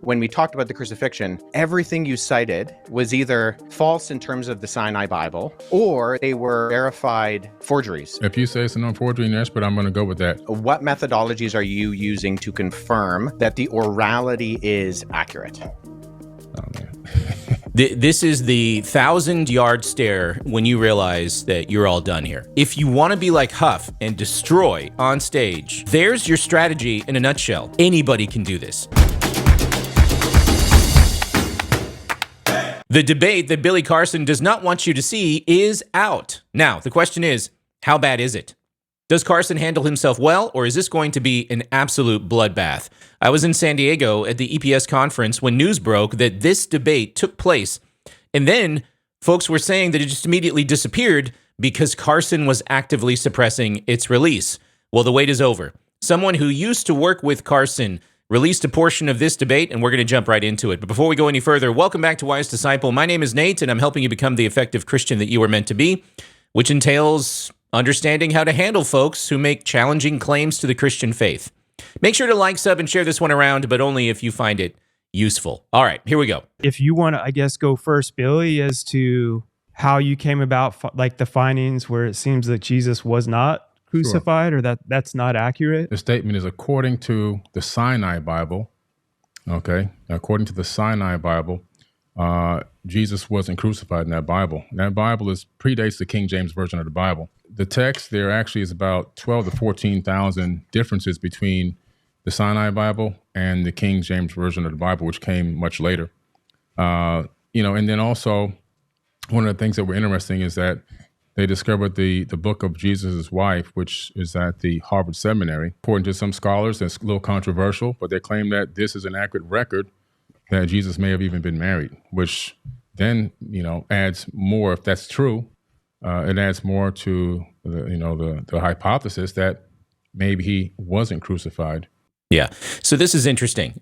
when we talked about the crucifixion, everything you cited was either false in terms of the Sinai Bible, or they were verified forgeries. If you say it's a known forgery, yes, but I'm going to go with that. What methodologies are you using to confirm that the orality is accurate? Oh, man. This is the 1,000-yard stare when you realize that you're all done here. If you want to be like Huff and destroy on stage, there's your strategy in a nutshell. Anybody can do this. The debate that Billy Carson does not want you to see is out. Now, the question is, how bad is it? Does Carson handle himself well, or is this going to be an absolute bloodbath? I was in San Diego at the EPS conference when news broke that this debate took place, and then folks were saying that it just immediately disappeared because Carson was actively suppressing its release. Well, the wait is over. Someone who used to work with Carson released a portion of this debate, and we're going to jump right into it. But before we go any further, welcome back to Wise Disciple. My name is Nate, and I'm helping you become the effective Christian that you were meant to be, which entails understanding how to handle folks who make challenging claims to the Christian faith. Make sure to like, sub, and share this one around, but only if you find it useful. All right, here we go. If you want to, I guess, go first, Billy, as to how you came about, like the findings where it seems that Jesus was not crucified, or that's not accurate. The statement is according to the Sinai Bible. Okay, according to the Sinai Bible, Jesus wasn't crucified in that Bible. That Bible predates the King James Version of the Bible. The text there actually is about 12 to 14,000 differences between the Sinai Bible and the King James Version of the Bible, which came much later. And then also one of the things that were interesting is that they discovered the book of Jesus' wife, which is at the Harvard Seminary. According to some scholars, it's a little controversial, but they claim that this is an accurate record that Jesus may have even been married, which then, adds more, if that's true, it adds more to the hypothesis that maybe he wasn't crucified. Yeah. So this is interesting.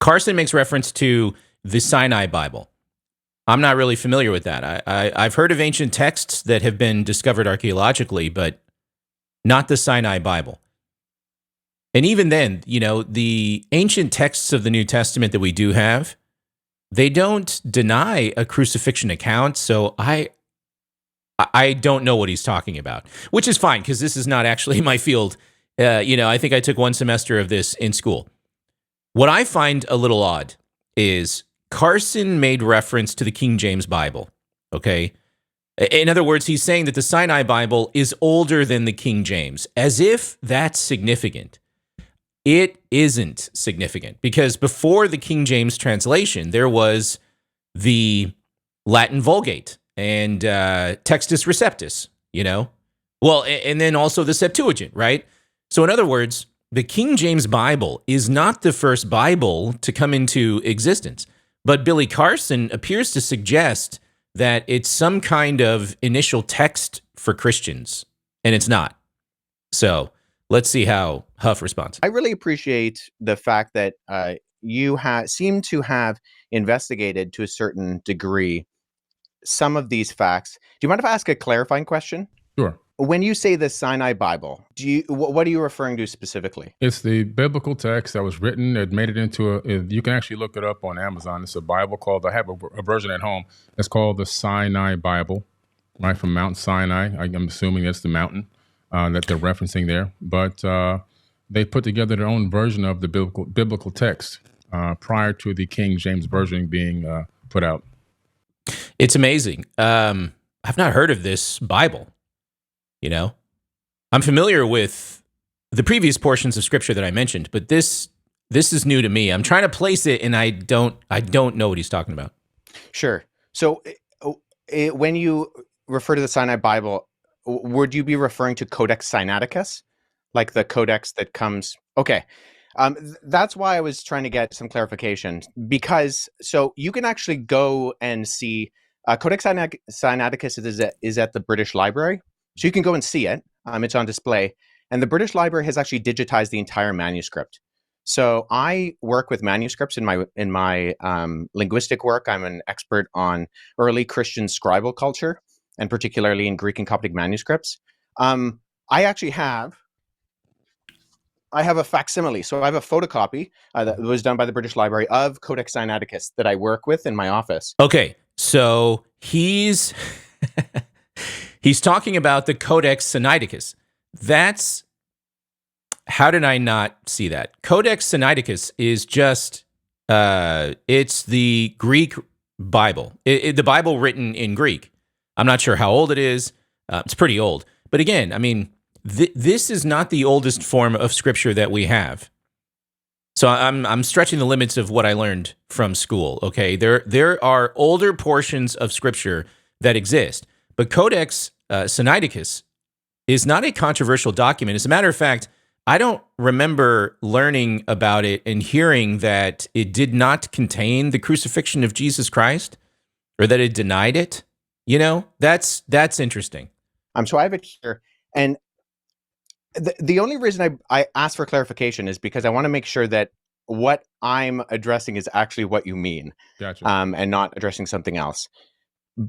Carson makes reference to the Sinai Bible. I'm not really familiar with that. I've heard of ancient texts that have been discovered archaeologically, but not the Sinai Bible. And even then, the ancient texts of the New Testament that we do have, they don't deny a crucifixion account. So I don't know what he's talking about, which is fine because this is not actually my field. I think I took one semester of this in school. What I find a little odd is Carson made reference to the King James Bible, okay? In other words, he's saying that the Sinai Bible is older than the King James, as if that's significant. It isn't significant because before the King James translation, there was the Latin Vulgate and Textus Receptus, Well, and then also the Septuagint, right? So in other words, the King James Bible is not the first Bible to come into existence. But Billy Carson appears to suggest that it's some kind of initial text for Christians, and it's not. So let's see how Huff responds. I really appreciate the fact that you seem to have investigated to a certain degree some of these facts. Do you mind if I ask a clarifying question? Sure. When you say the Sinai Bible, what are you referring to specifically? It's the biblical text that was written. It made it into you can actually look it up on Amazon. It's a Bible I have a version at home. It's called the Sinai Bible, right, from Mount Sinai. I'm assuming that's the mountain that they're referencing there. But they put together their own version of the biblical text prior to the King James Version being put out. It's amazing. I've not heard of this Bible. I'm familiar with the previous portions of Scripture that I mentioned, but this is new to me. I'm trying to place it, and I don't know what he's talking about. Sure. So, when you refer to the Sinai Bible, would you be referring to Codex Sinaiticus, like the codex that comes? Okay, that's why I was trying to get some clarification because so you can actually go and see Codex Sinaiticus is at the British Library. So you can go and see it. It's on display. And the British Library has actually digitized the entire manuscript. So I work with manuscripts in my linguistic work. I'm an expert on early Christian scribal culture, and particularly in Greek and Coptic manuscripts. I actually have I have a facsimile. So I have a photocopy that was done by the British Library of Codex Sinaiticus that I work with in my office. Okay, so he's he's talking about the Codex Sinaiticus. That's how did I not see that? Codex Sinaiticus is just it's the Greek Bible, the Bible written in Greek. I'm not sure how old it is. It's pretty old, but again, I mean, this is not the oldest form of scripture that we have. So I'm stretching the limits of what I learned from school. Okay, there are older portions of scripture that exist, but Codex Sinaiticus is not a controversial document. As a matter of fact, I don't remember learning about it and hearing that it did not contain the crucifixion of Jesus Christ or that it denied it. You know, that's interesting. So I have it here, and the only reason I asked for clarification is because I want to make sure that what I'm addressing is actually what you mean, Gotcha. and not addressing something else.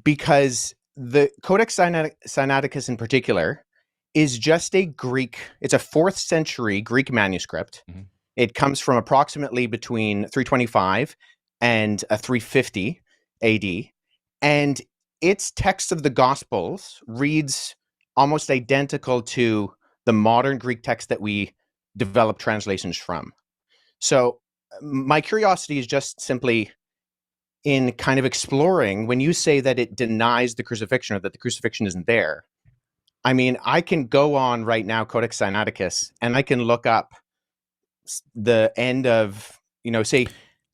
Because the Codex Sinaiticus in particular is just it's a 4th century Greek manuscript. Mhm. It comes from approximately between 325 and 350 AD. And its text of the Gospels reads almost identical to the modern Greek text that we develop translations from. So my curiosity is just simply in kind of exploring when you say that it denies the crucifixion or that the crucifixion isn't there. I mean, I can go on right now, Codex Sinaiticus, and I can look up the end of, say,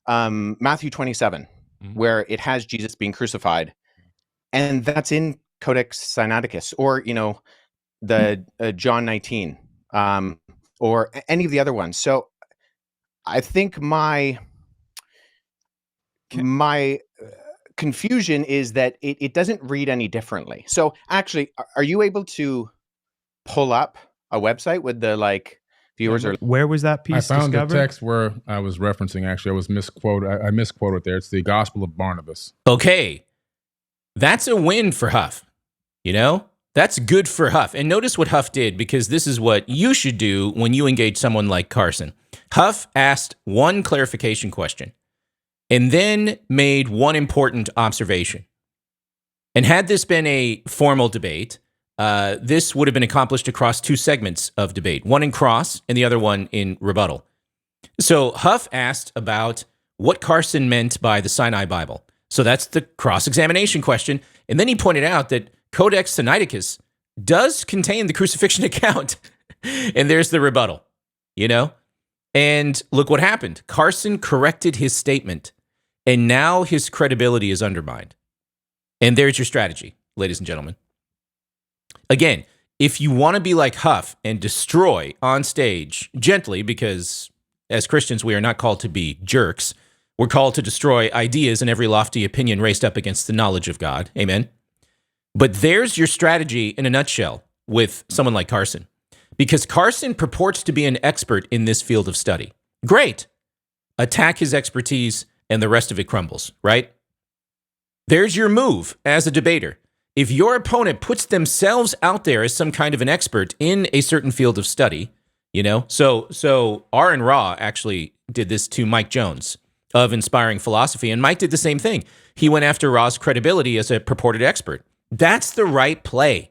Matthew 27, where it has Jesus being crucified. And that's in Codex Sinaiticus, or, the John 19, or any of the other ones. So I think my confusion is that it doesn't read any differently. So actually, are you able to pull up a website with the viewers are? Where was that I piece found discovered? the text where I was referencing. Actually, I was misquoted. I misquoted there. It's the Gospel of Barnabas. Okay, that's a win for Huff. You know, that's good for Huff. And notice what Huff did, because this is what you should do when you engage someone like Carson. Huff asked one clarification question and then made one important observation. And had this been a formal debate, this would have been accomplished across 2 segments of debate, one in cross and the other one in rebuttal. So Huff asked about what Carson meant by the Sinai Bible. So that's the cross-examination question. And then he pointed out that Codex Sinaiticus does contain the crucifixion account. And there's the rebuttal, And look what happened. Carson corrected his statement, and now his credibility is undermined. And there's your strategy, ladies and gentlemen. Again, if you want to be like Huff and destroy on stage gently, because as Christians, we are not called to be jerks. We're called to destroy ideas and every lofty opinion raised up against the knowledge of God. Amen. But there's your strategy in a nutshell with someone like Carson. Because Carson purports to be an expert in this field of study. Great. Attack his expertise and the rest of it crumbles, right? There's your move as a debater. If your opponent puts themselves out there as some kind of an expert in a certain field of study, so R and Raw actually did this to Mike Jones of Inspiring Philosophy, and Mike did the same thing. He went after Raw's credibility as a purported expert. That's the right play.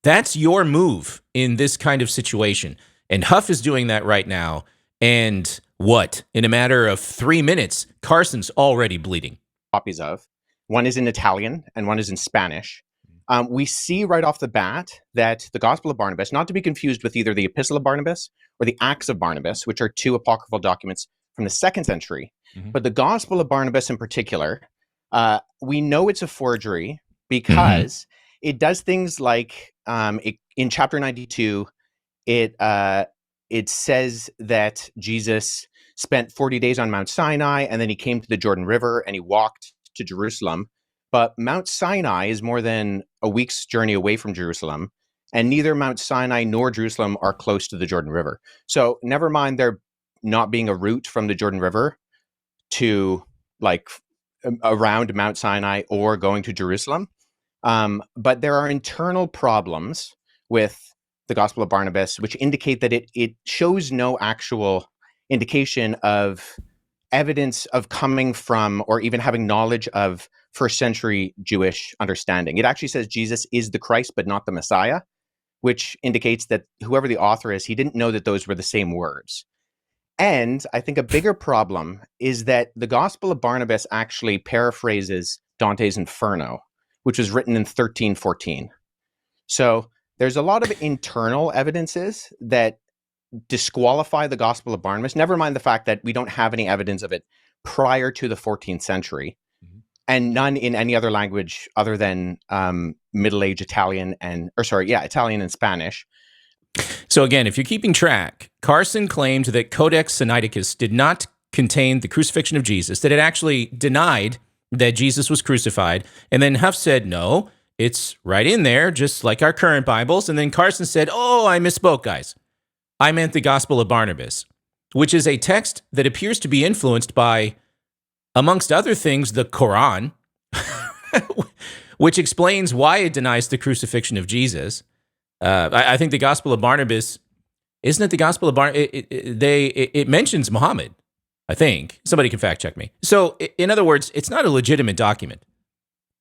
That's your move in this kind of situation. And Huff is doing that right now. And what? In a matter of 3 minutes, Carson's already bleeding. Copies of. One is in Italian and one is in Spanish. We see right off the bat that the Gospel of Barnabas, not to be confused with either the Epistle of Barnabas or the Acts of Barnabas, which are 2 apocryphal documents from the 2nd century, but the Gospel of Barnabas in particular, we know it's a forgery because it does things like in chapter 92, it says that Jesus spent 40 days on Mount Sinai, and then he came to the Jordan River and he walked to Jerusalem. But Mount Sinai is more than a week's journey away from Jerusalem, and neither Mount Sinai nor Jerusalem are close to the Jordan River. So never mind there not being a route from the Jordan River to around Mount Sinai or going to Jerusalem. But there are internal problems with the Gospel of Barnabas, which indicate that it shows no actual indication of evidence of coming from or even having knowledge of first century Jewish understanding. It actually says Jesus is the Christ, but not the Messiah, which indicates that whoever the author is, he didn't know that those were the same words. And I think a bigger problem is that the Gospel of Barnabas actually paraphrases Dante's Inferno, which was written in 1314. So there's a lot of internal evidences that disqualify the Gospel of Barnabas, never mind the fact that we don't have any evidence of it prior to the 14th century, and none in any other language other than Middle Age Italian Italian and Spanish. So again, if you're keeping track, Carson claimed that Codex Sinaiticus did not contain the crucifixion of Jesus, that it actually denied that Jesus was crucified. And then Huff said, no, it's right in there, just like our current Bibles. And then Carson said, oh, I misspoke, guys. I meant the Gospel of Barnabas, which is a text that appears to be influenced by, amongst other things, the Quran, which explains why it denies the crucifixion of Jesus. I think the Gospel of Barnabas, isn't it the Gospel of Barnabas? It mentions Muhammad, I think. Somebody can fact check me. So, in other words, it's not a legitimate document.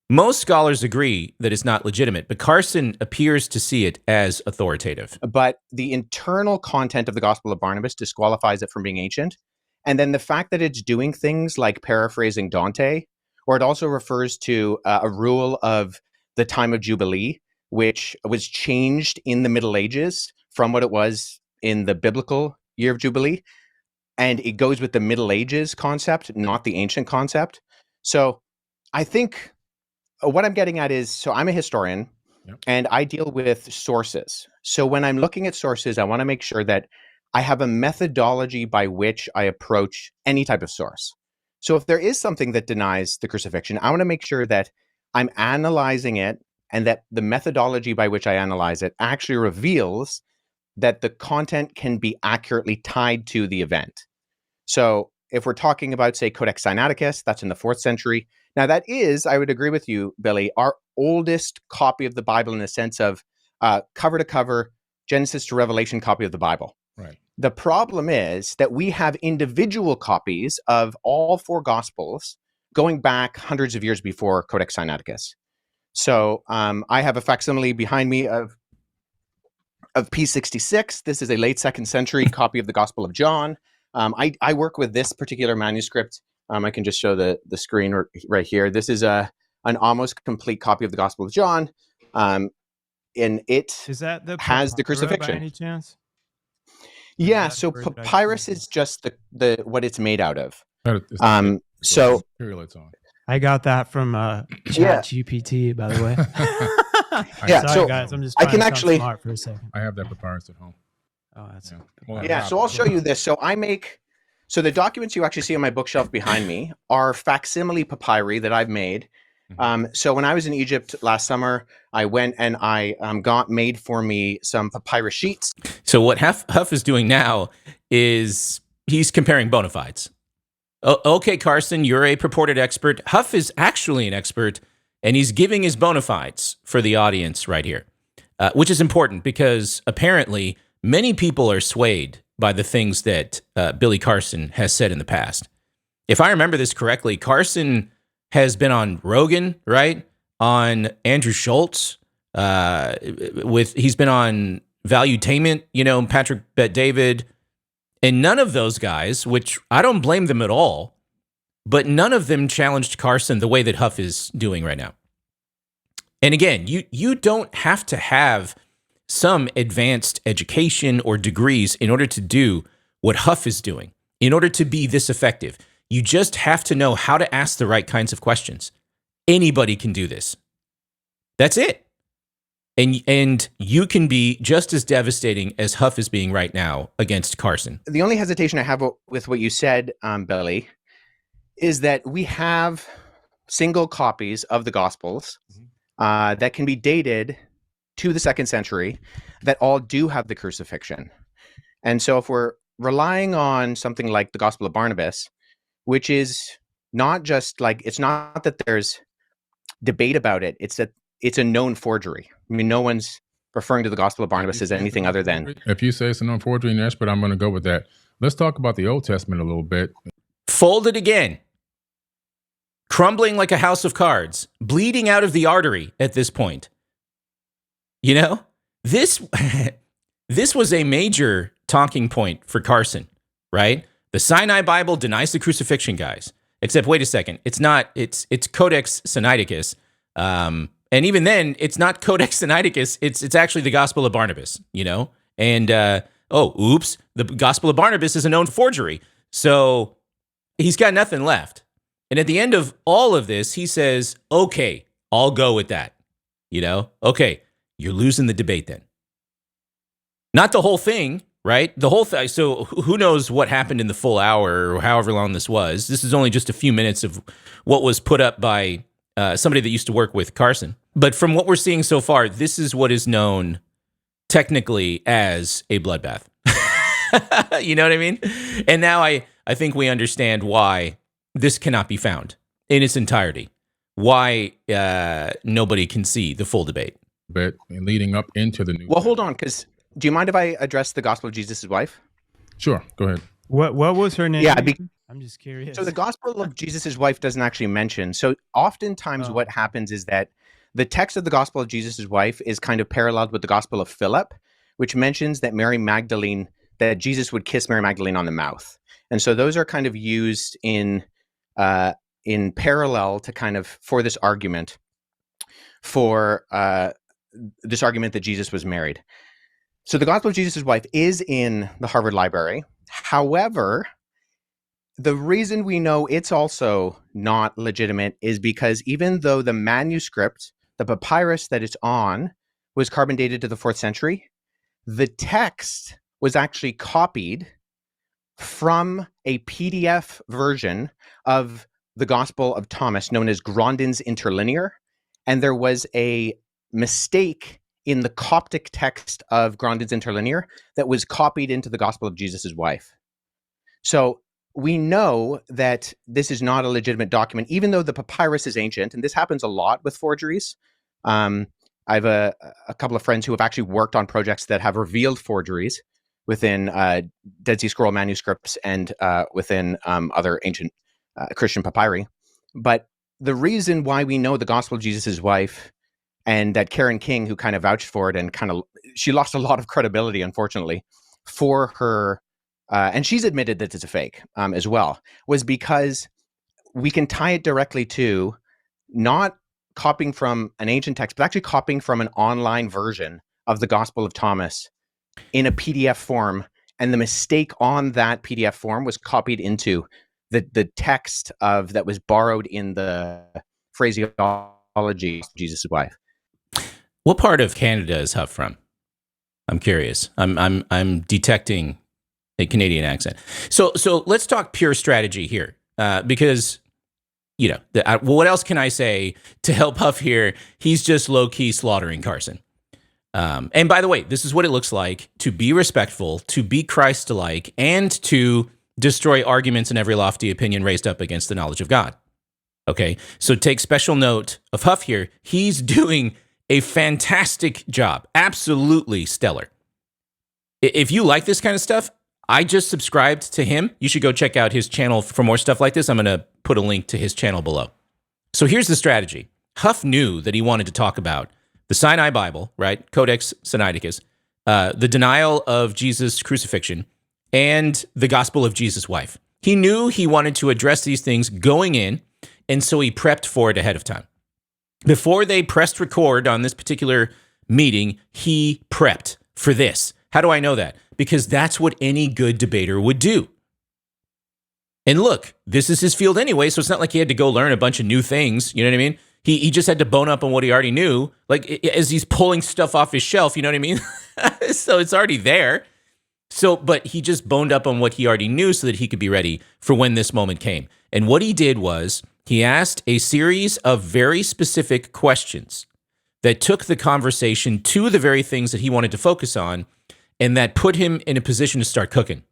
Most scholars agree that it's not legitimate, but Carson appears to see it as authoritative. But the internal content of the Gospel of Barnabas disqualifies it from being ancient. And then the fact that it's doing things like paraphrasing Dante, or it also refers to a rule of the time of Jubilee, which was changed in the Middle Ages from what it was in the biblical year of Jubilee. And it goes with the Middle Ages concept, not the ancient concept. So I think what I'm getting at is, so I'm a historian, and I deal with sources. So when I'm looking at sources, I want to make sure that I have a methodology by which I approach any type of source. So if there is something that denies the crucifixion, I want to make sure that I'm analyzing it and that the methodology by which I analyze it actually reveals that the content can be accurately tied to the event. So if we're talking about, say, Codex Sinaiticus, that's in the 4th century. Now that is, I would agree with you, Billy, our oldest copy of the Bible in the sense of cover to cover, Genesis to Revelation copy of the Bible. Right. The problem is that we have individual copies of all 4 Gospels going back hundreds of years before Codex Sinaiticus. So I have a facsimile behind me of P66. This is a late 2nd century copy of the Gospel of John. I work with this particular manuscript. I can just show the screen right here. This is an almost complete copy of the Gospel of John. And it Is that the has the papyrus crucifixion. by any chance? Yeah, That's so where did I papyrus see is just the what it's made out of. So material it's on. I got that from Chat GPT, by the way. Yeah, Sorry, so guys, I'm just I trying can to sound actually- smart for a second. I have that papyrus at home. Oh, that's Yeah, so I'll show you this. So the documents you actually see on my bookshelf behind me are facsimile papyri that I've made. So when I was in Egypt last summer, I went and I got made for me some papyrus sheets. So what Huff is doing now is he's comparing bona fides. Okay, Carson, you're a purported expert. Huff is actually an expert, and he's giving his bona fides for the audience right here, which is important because apparently many people are swayed by the things that Billy Carson has said in the past. If I remember this correctly, Carson has been on Rogan, right? On Andrew Schultz. He's been on Valuetainment, Patrick Bet-David. And none of those guys, which I don't blame them at all, but none of them challenged Carson the way that Huff is doing right now. And again, you don't have to have some advanced education or degrees in order to do what Huff is doing, in order to be this effective. You just have to know how to ask the right kinds of questions. Anybody can do this. That's it. And you can be just as devastating as Huff is being right now against Carson. The only hesitation I have with what you said, Billy, is that we have single copies of the Gospels that can be dated to the 2nd century that all do have the crucifixion. And so if we're relying on something like the Gospel of Barnabas, which is not just like, it's not that there's debate about it, it's that it's a known forgery. I mean, no one's referring to the Gospel of Barnabas as anything other than. If you say it's a known forgery and you're an expert, I'm going to go with that. Let's talk about the Old Testament a little bit. Folded again. Crumbling like a house of cards. Bleeding out of the artery at this point. You know? This was a major talking point for Carson, right? The Sinai Bible denies the crucifixion, guys. Except, wait a second. It's Codex Sinaiticus. And even then, it's not Codex Sinaiticus. It's actually the Gospel of Barnabas, you know? And, oops, the Gospel of Barnabas is a known forgery. So he's got nothing left. And at the end of all of this, he says, okay, I'll go with that. You know? Okay, you're losing the debate then. Not the whole thing, right? The whole thing. So who knows what happened in the full hour or however long this was. This is only just a few minutes of what was put up by somebody that used to work with Carson. But from what we're seeing so far, this is what is known technically as a bloodbath. You know what I mean? And now I think we understand why this cannot be found in its entirety. Why nobody can see the full debate. But leading up into the new. Well, hold on, because do you mind if I address the Gospel of Jesus' wife? Sure, go ahead. What was her name? Yeah, I'm just curious. So the Gospel of Jesus' wife doesn't actually mention. So oftentimes what happens is that the text of the Gospel of Jesus' wife is kind of paralleled with the Gospel of Philip, which mentions that that Jesus would kiss Mary Magdalene on the mouth. And so those are kind of used in parallel to kind of for this argument that Jesus was married. So the Gospel of Jesus' wife is in the Harvard Library. However, the reason we know it's also not legitimate is because even though the manuscript, the papyrus that it's on, was carbon dated to the 4th century, the text was actually copied from a PDF version of the Gospel of Thomas known as Grandin's Interlinear. And there was a mistake in the Coptic text of Grandin's Interlinear that was copied into the Gospel of Jesus' wife. So we know that this is not a legitimate document, even though the papyrus is ancient, and this happens a lot with forgeries. I have a couple of friends who have actually worked on projects that have revealed forgeries within Dead Sea Scroll manuscripts and within other ancient Christian papyri. But the reason why we know the Gospel of Jesus' wife and that Karen King, who kind of vouched for it and she lost a lot of credibility, unfortunately, for her, and she's admitted that it's a fake as well, was because we can tie it directly to not copying from an ancient text, but actually copying from an online version of the Gospel of Thomas in a PDF form. And the mistake on that PDF form was copied into the text that was borrowed in the phraseology of Jesus' wife. What part of Canada is Huff from? I'm curious. I'm detecting a Canadian accent. So let's talk pure strategy here, because what else can I say to help Huff here? He's just low key slaughtering Carson. And by the way, this is what it looks like to be respectful, to be Christ-like, and to destroy arguments and every lofty opinion raised up against the knowledge of God. Okay, so take special note of Huff here. He's doing a fantastic job. Absolutely stellar. If you like this kind of stuff, I just subscribed to him. You should go check out his channel for more stuff like this. I'm going to put a link to his channel below. So here's the strategy. Huff knew that he wanted to talk about the Sinai Bible, right? Codex Sinaiticus, the denial of Jesus' crucifixion, and the Gospel of Jesus' wife. He knew he wanted to address these things going in, and so he prepped for it ahead of time. Before they pressed record on this particular meeting, he prepped for this. How do I know that? Because that's what any good debater would do. And look, this is his field anyway, so it's not like he had to go learn a bunch of new things, you know what I mean? He just had to bone up on what he already knew, like as he's pulling stuff off his shelf, you know what I mean? So it's already there. But he just boned up on what he already knew so that he could be ready for when this moment came. And what he did was he asked a series of very specific questions that took the conversation to the very things that he wanted to focus on, and that put him in a position to start cooking.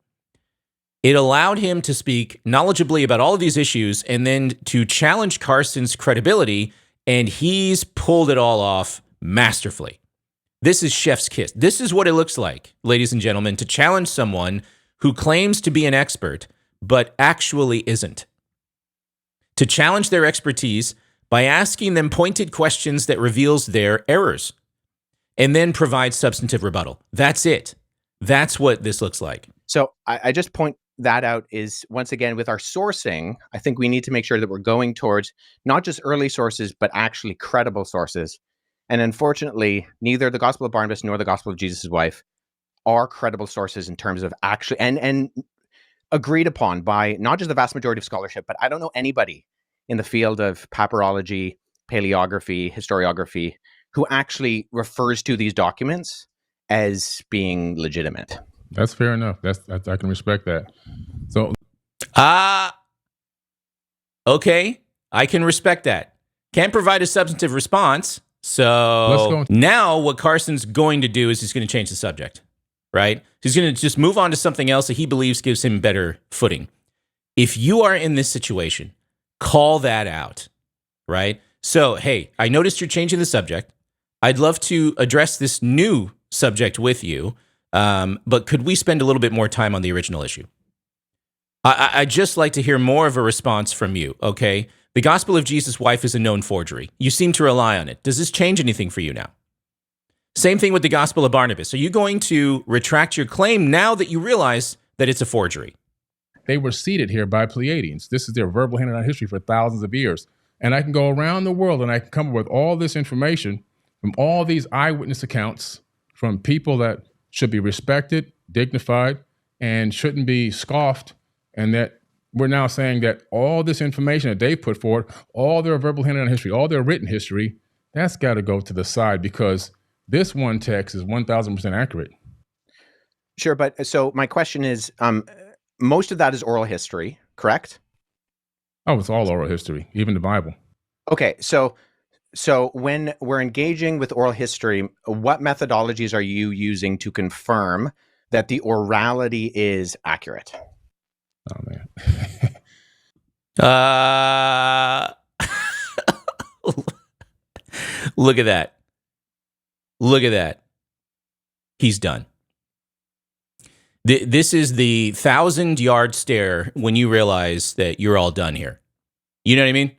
It allowed him to speak knowledgeably about all of these issues and then to challenge Carson's credibility, and he's pulled it all off masterfully. This is chef's kiss. This is what it looks like, ladies and gentlemen, to challenge someone who claims to be an expert, but actually isn't. To challenge their expertise by asking them pointed questions that reveals their errors, and then provide substantive rebuttal. That's it. That's what this looks like. So I just point that out is, once again, with our sourcing, I think we need to make sure that we're going towards not just early sources, but actually credible sources. And unfortunately, neither the Gospel of Barnabas nor the Gospel of Jesus' wife are credible sources in terms of actually, and agreed upon by not just the vast majority of scholarship, but I don't know anybody in the field of papyrology, paleography, historiography, who actually refers to these documents as being legitimate. That's fair enough. I can respect that. So, okay, I can respect that. Can't provide a substantive response. So now what Carson's going to do is he's going to change the subject, right? He's going to just move on to something else that he believes gives him better footing. If you are in this situation, call that out, right? So, hey, I noticed you're changing the subject. I'd love to address this new subject with you, but could we spend a little bit more time on the original issue? I'd just like to hear more of a response from you, okay? The Gospel of Jesus' wife is a known forgery. You seem to rely on it. Does this change anything for you now? Same thing with the Gospel of Barnabas. Are you going to retract your claim now that you realize that it's a forgery? they were seated here by Pleiadians. This is their verbal handed down history for thousands of years. And I can go around the world and I can come up with all this information from all these eyewitness accounts from people that should be respected, dignified, and shouldn't be scoffed. And that we're now saying that all this information that they put forward, all their verbal handed down history, all their written history, that's got to go to the side because this one text is 1,000% accurate. Sure, but so my question is, most of that is oral history, correct? Oh, it's all oral history, even the Bible. Okay, so when we're engaging with oral history, what methodologies are you using to confirm that the orality is accurate? Oh man. Look at that. Look at that. He's done. This is the 1,000-yard stare when you realize that you're all done here. You know what I mean?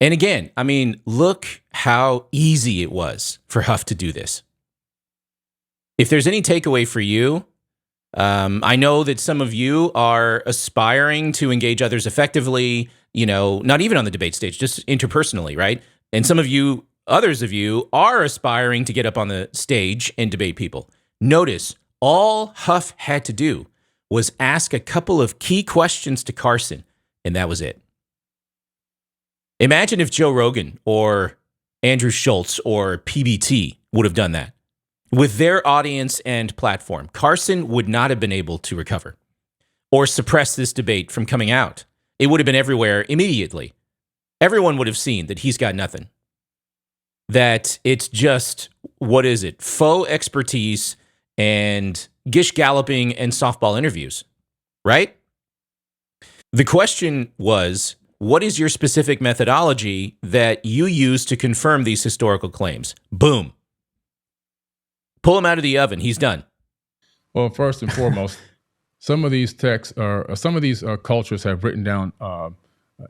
And again, I mean, look how easy it was for Huff to do this. If there's any takeaway for you, I know that some of you are aspiring to engage others effectively, you know, not even on the debate stage, just interpersonally, right? And some of you, others of you, are aspiring to get up on the stage and debate people. Notice, all Huff had to do was ask a couple of key questions to Carson, and that was it. Imagine if Joe Rogan or Andrew Schultz or PBT would have done that. With their audience and platform, Carson would not have been able to recover or suppress this debate from coming out. It would have been everywhere immediately. Everyone would have seen that he's got nothing. That it's just, what is it? Faux expertise and gish galloping and softball interviews, right? The question was, what is your specific methodology that you use to confirm these historical claims? Boom. Pull him out of the oven. He's done. Well, first and foremost, some of these texts cultures have written down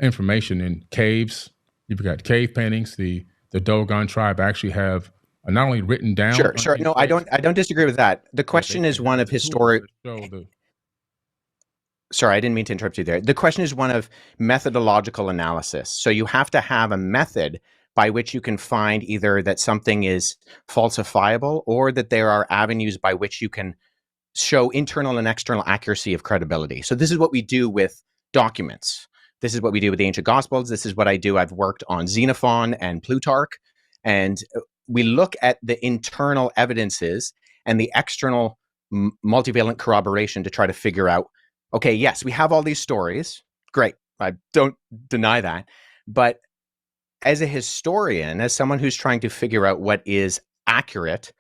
information in caves. You've got cave paintings. The Dogon tribe actually have not only written down. Sure. No, I don't disagree with that. The question is one of historic. Sorry, I didn't mean to interrupt you there. The question is one of methodological analysis. So you have to have a method by which you can find either that something is falsifiable or that there are avenues by which you can show internal and external accuracy of credibility. So this is what we do with documents. This is what we do with the ancient Gospels. This is what I do. I've worked on Xenophon and Plutarch, and we look at the internal evidences and the external multivalent corroboration to try to figure out, okay, yes, we have all these stories. Great. I don't deny that. But as a historian, as someone who's trying to figure out what is accurate,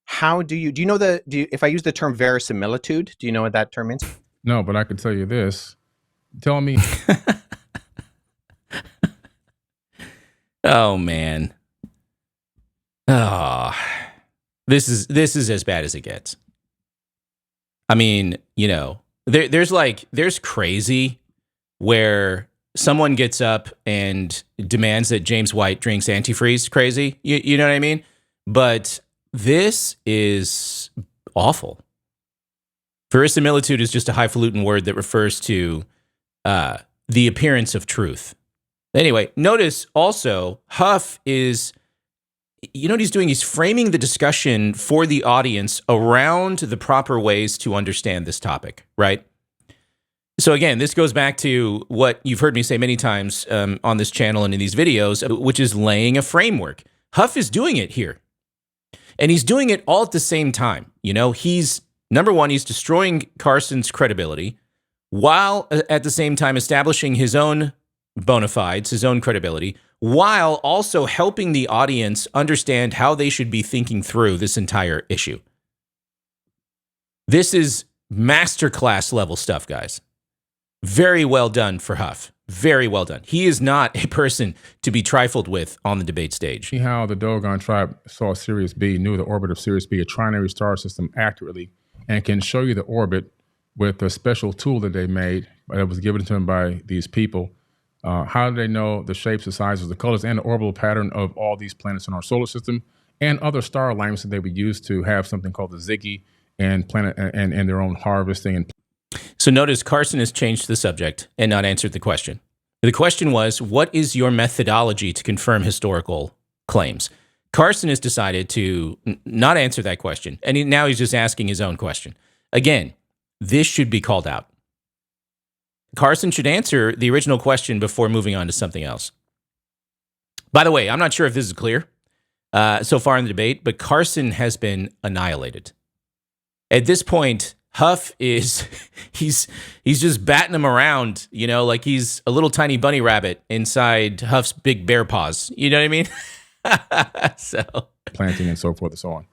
how do you know if I use the term verisimilitude, do you know what that term means? No, but I can tell you this. Tell me. Oh, man. Oh. This is as bad as it gets. I mean, you know, there's crazy where someone gets up and demands that James White drinks antifreeze. Crazy, you know what I mean? But this is awful. Verisimilitude is just a highfalutin word that refers to the appearance of truth. Anyway, notice also Huff is, you know what he's doing? He's framing the discussion for the audience around the proper ways to understand this topic, right? So again, this goes back to what you've heard me say many times on this channel and in these videos, which is laying a framework. Huff is doing it here. And he's doing it all at the same time. You know, he's, number one, he's destroying Carson's credibility while at the same time establishing his own bona fides, his own credibility, while also helping the audience understand how they should be thinking through this entire issue. This is masterclass level stuff, guys. Very well done for Huff. Very well done. He is not a person to be trifled with on the debate stage. See how the Dogon tribe saw Sirius B, knew the orbit of Sirius B, a trinary star system, accurately, and can show you the orbit with a special tool that they made that was given to them by these people. How do they know the shapes, the sizes, the colors, and the orbital pattern of all these planets in our solar system and other star alignments that they would use to have something called the Ziggy and planet and their own harvesting? And so notice Carson has changed the subject and not answered the question. The question was, what is your methodology to confirm historical claims? Carson has decided to not answer that question, and now he's just asking his own question. Again, this should be called out. Carson should answer the original question before moving on to something else. By the way, I'm not sure if this is clear so far in the debate, but Carson has been annihilated. At this point, Huff is, he's just batting him around, you know, like he's a little tiny bunny rabbit inside Huff's big bear paws. You know what I mean? So planting and so forth and so on.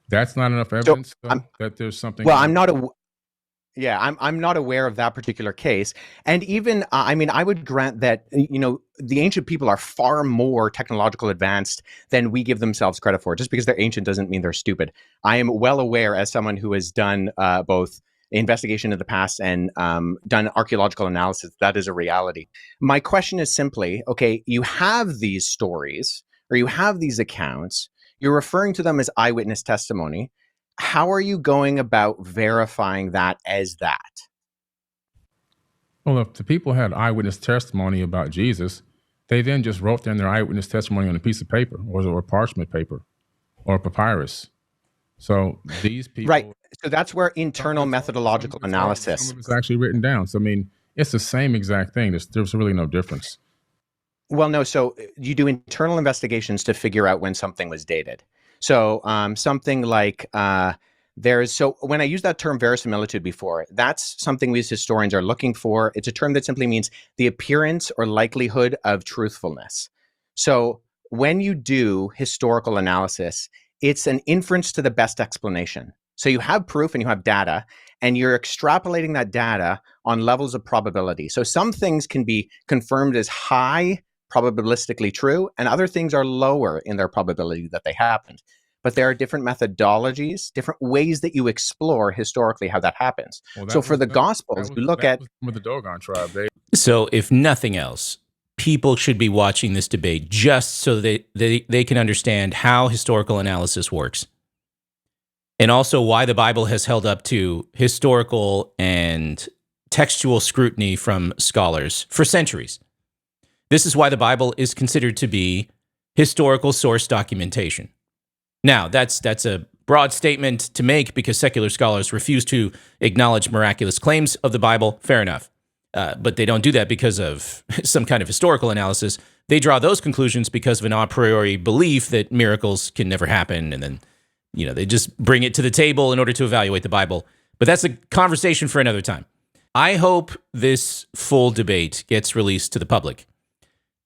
That's not enough evidence that there's something. Well, I'm not not aware of that particular case. And even, I mean, I would grant that, you know, the ancient people are far more technological advanced than we give themselves credit for. Just because they're ancient doesn't mean they're stupid. I am well aware, as someone who has done both investigation in the past and done archaeological analysis, that is a reality. My question is simply, okay, you have these stories or you have these accounts, you're referring to them as eyewitness testimony. How are you going about verifying that as that? Well, if the people had eyewitness testimony about Jesus, they then just wrote down their eyewitness testimony on a piece of paper or parchment paper or papyrus. So these people... Right. So that's where internal methodological analysis... Some of it's actually written down. So, I mean, it's the same exact thing. There's really no difference. Well, no. So you do internal investigations to figure out when something was dated. So something like so when I use that term verisimilitude before, that's something we as historians are looking for. It's a term that simply means the appearance or likelihood of truthfulness. So when you do historical analysis, it's an inference to the best explanation. So you have proof and you have data, and you're extrapolating that data on levels of probability. So some things can be confirmed as high probabilistically true, and other things are lower in their probability that they happened. But there are different methodologies, different ways that you explore historically how that happens. Well, so for the Gospels, we look at... With the Dogon tribe, So if nothing else, people should be watching this debate just so that they can understand how historical analysis works. And also why the Bible has held up to historical and textual scrutiny from scholars for centuries. This is why the Bible is considered to be historical source documentation. Now, that's a broad statement to make because secular scholars refuse to acknowledge miraculous claims of the Bible. Fair enough. But they don't do that because of some kind of historical analysis. They draw those conclusions because of an a priori belief that miracles can never happen. And then, you know, they just bring it to the table in order to evaluate the Bible. But that's a conversation for another time. I hope this full debate gets released to the public.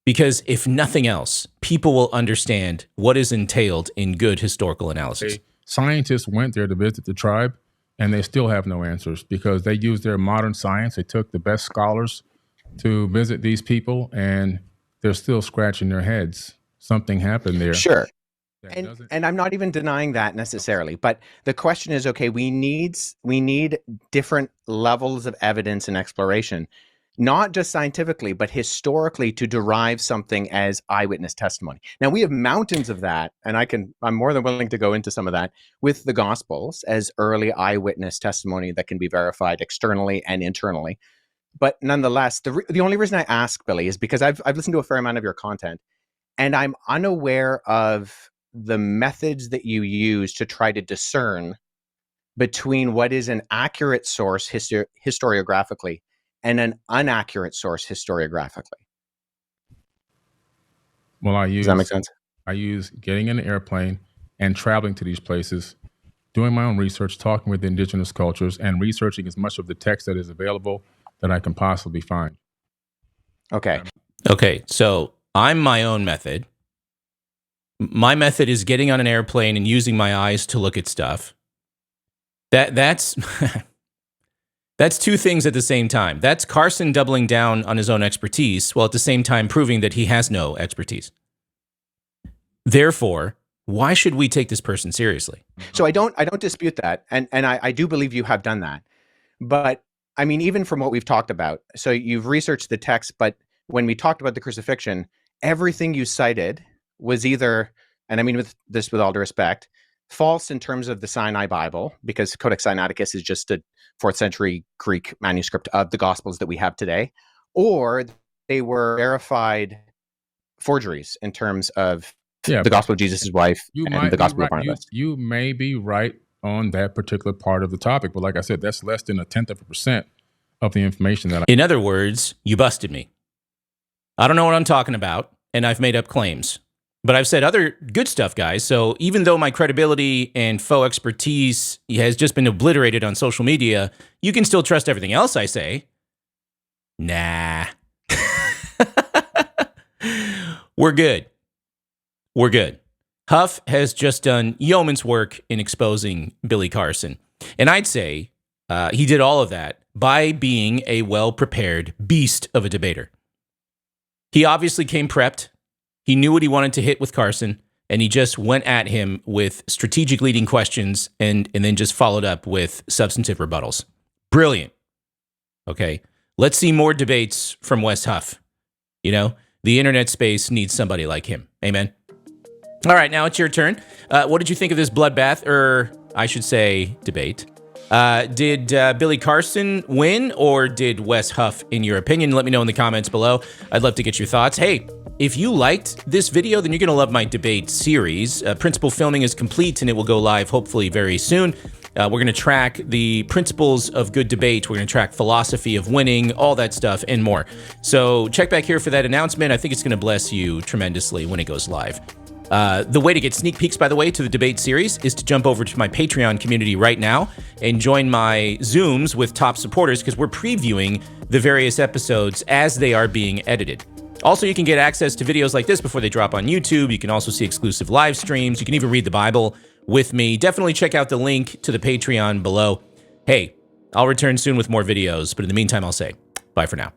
Because if nothing else, people will understand what is entailed in good historical analysis. Scientists went there to visit the tribe, and they still have no answers because they used their modern science. They took the best scholars to visit these people, and they're still scratching their heads. Something happened there. Sure. that doesn't. And I'm not even denying that necessarily, but the question is, okay, we need different levels of evidence and exploration, not just scientifically, but historically, to derive something as eyewitness testimony. Now we have mountains of that, and I'm more than willing to go into some of that with the Gospels as early eyewitness testimony that can be verified externally and internally. But nonetheless, the only reason I ask, Billy, is because I've listened to a fair amount of your content, and I'm unaware of the methods that you use to try to discern between what is an accurate source historiographically and an inaccurate source historiographically. Well, Does that make sense? I use getting in an airplane and traveling to these places, doing my own research, talking with the indigenous cultures, and researching as much of the text that is available that I can possibly find. Okay. Okay, so I'm my own method. My method is getting on an airplane and using my eyes to look at stuff. That's that's two things at the same time. That's Carson doubling down on his own expertise while at the same time proving that he has no expertise. Therefore, why should we take this person seriously? So I don't dispute that, and I do believe you have done that. But I mean, even from what we've talked about, so you've researched the text, but when we talked about the crucifixion, everything you cited was either, and I mean with all due respect, false in terms of the Sinai Bible, because Codex Sinaiticus is just a 4th century Greek manuscript of the Gospels that we have today, or they were verified forgeries in terms of the Gospel of Jesus' wife and the Gospel of Barnabas. You may be right on that particular part of the topic, but like I said, that's less than 0.1% of the information that In other words, you busted me. I don't know what I'm talking about, and I've made up claims. But I've said other good stuff, guys. So even though my credibility and faux expertise has just been obliterated on social media, you can still trust everything else I say. Nah. We're good. We're good. Huff has just done yeoman's work in exposing Billy Carson. And I'd say he did all of that by being a well-prepared beast of a debater. He obviously came prepped. He knew what he wanted to hit with Carson, and he just went at him with strategic leading questions and then just followed up with substantive rebuttals. Brilliant. Okay, let's see more debates from Wes Huff. You know, the internet space needs somebody like him. Amen. All right, now it's your turn. What did you think of this bloodbath, or I should say debate? Did Billy Carson win, or did Wes Huff, in your opinion? Let me know in the comments below. I'd love to get your thoughts. Hey, if you liked this video, then you're going to love my debate series. Principal filming is complete, and it will go live hopefully very soon. We're going to track the principles of good debate. We're going to track philosophy of winning, all that stuff, and more. So check back here for that announcement. I think it's going to bless you tremendously when it goes live. The way to get sneak peeks, by the way, to the debate series is to jump over to my Patreon community right now and join my Zooms with top supporters, because we're previewing the various episodes as they are being edited. Also, you can get access to videos like this before they drop on YouTube. You can also see exclusive live streams. You can even read the Bible with me. Definitely check out the link to the Patreon below. Hey, I'll return soon with more videos, but in the meantime, I'll say bye for now.